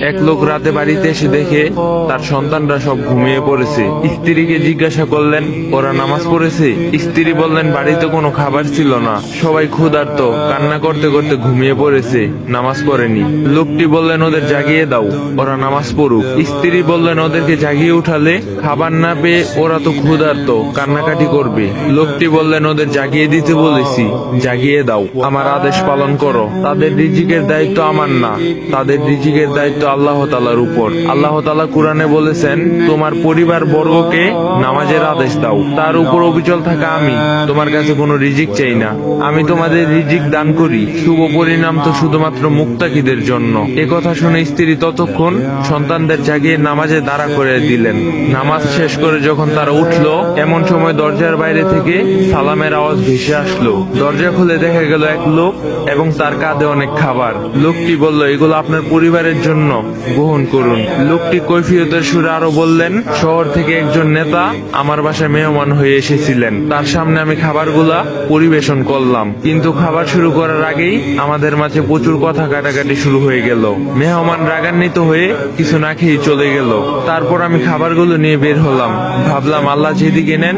এক লোক রাতে বাড়িতে এসে দেখে তার সন্তানরা সব ঘুমিয়ে পড়েছে। স্ত্রীকে জিজ্ঞাসা করলেন, ওরা নামাজ পড়েছে? স্ত্রী বললেন, বাড়িতে কোনো খাবার ছিল না, সবাই ক্ষুধার্ত, কান্না করতে করতে ঘুমিয়ে পড়েছে, নামাজ পড়েনি। লোকটি বললেন, ওদের জাগিয়ে দাও, ওরা নামাজ পড়ুক। স্ত্রী বললেন, ওদেরকে জাগিয়ে উঠালে খাবার না পেয়ে ওরা তো ক্ষুধার্ত, কান্নাকাটি করবে। লোকটি বললেন, ওদের জাগিয়ে দিতে বলেছি, জাগিয়ে দাও, আমার আদেশ পালন করো। তাদের রিজিকের দায়িত্ব আমার না, তাদের রিজিকের দায়িত্ব আল্লাহ তাআলার উপর। আল্লাহ তাআলা কুরআনে বলেছেন, তোমার পরিবার বর্গকে নামাজের আদেশ দাও, তার উপর অবিচল থাকা আমি তোমার কাছে কোনো রিজিক চাই না, আমি তোমাদের রিজিক দান করি, শুভ পরিণাম তো শুধুমাত্র মুত্তাকিদের জন্য। এ কথা শুনে স্ত্রী ততক্ষণ সন্তানদের জাগিয়ে নামাজে দাঁড়া করে দিলেন। নামাজ শেষ করে যখন তারা উঠল, এমন সময় দরজার বাইরে থেকে সালামের আওয়াজ ভেসে আসলো। দরজা খুলে দেখা গেল এক লোক এবং তার কাঁধে অনেক খাবার। লোকটি বলল, এগুলো আপনার পরিবারের জন্য গ্রহণ করুন। লোকটি কৈফিয়তের সুরে আরো বললেন, শহর থেকে একজন নেতা আমার বাসায় মেহমান হয়ে এসেছিলেন, তার সামনে আমি খাবারগুলা পরিবেশন করলাম, কিন্তু খাবার শুরু করার আগেই আমাদের মাঝে প্রচুর কথা কাটাকাটি শুরু হয়ে গেল। মেহমান রাগান্বিত হয়ে কিছু না খেয়ে চলে গেল। তারপর আমি খাবারগুলো নিয়ে বের হলাম, ভাবলাম আল্লাহ যেদিকে নেন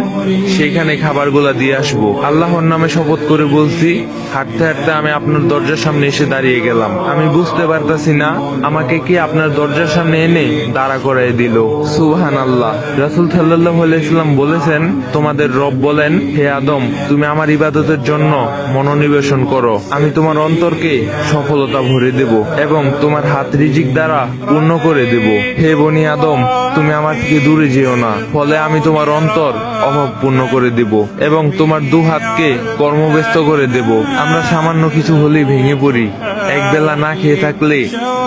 সেখানে খাবারগুলা দিয়ে আসবো। আল্লাহর নামে শপথ করে বলছি, হাঁটতে হাঁটতে আমি আপনার দরজার সামনে এসে দাঁড়িয়ে গেলাম। আমি বুঝতে পারতাছি না আমাকে কি আপনার দরজার সামনে এনে দাঁড়া করাই দিল। সুবহানাল্লাহ। রাসূল সাল্লাল্লাহু আলাইহি ওয়াসাল্লাম বলেছেন, তোমাদের রব বলেন, হে আদম, তুমি আমার ইবাদতের জন্য মনোনিবেশন করো, আমি তোমার অন্তরকে সফলতা ভরে দেব এবং তোমার হাত রিজিক দ্বারা পূর্ণ করে দেব। হে বনি আদম, তুমি আমার থেকে দূরে যেও না, ফলে আমি তোমার অন্তর অভাব পূর্ণ করে দেব এবং তোমার দু হাতকে কর্মব্যস্ত করে দেব। আমরা সামান্য কিছু হলেই ভেঙে পড়ি, একবেলা না খেয়ে থাকলে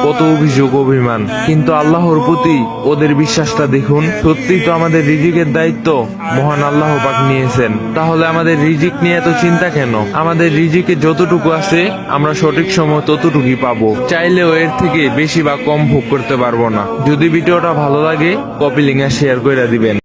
কত অভিযোগ অভিমান, কিন্তু আল্লাহর প্রতি ওদের বিশ্বাসটা দেখুন। সত্যিই তো আমাদের রিজিকের দায়িত্ব মহান আল্লাহ পাক নিয়েছেন, তাহলে আমাদের রিজিক নিয়ে এত চিন্তা কেন? আমাদের রিজিকে যতটুকু আছে আমরা সঠিক সময় ততটুকুই পাবো, চাইলেও এর থেকে বেশি বা কম ভোগ করতে পারবো না। যদি ভিডিওটা ভালো লাগে কপি লিঙ্ক শেয়ার করে দিবেন।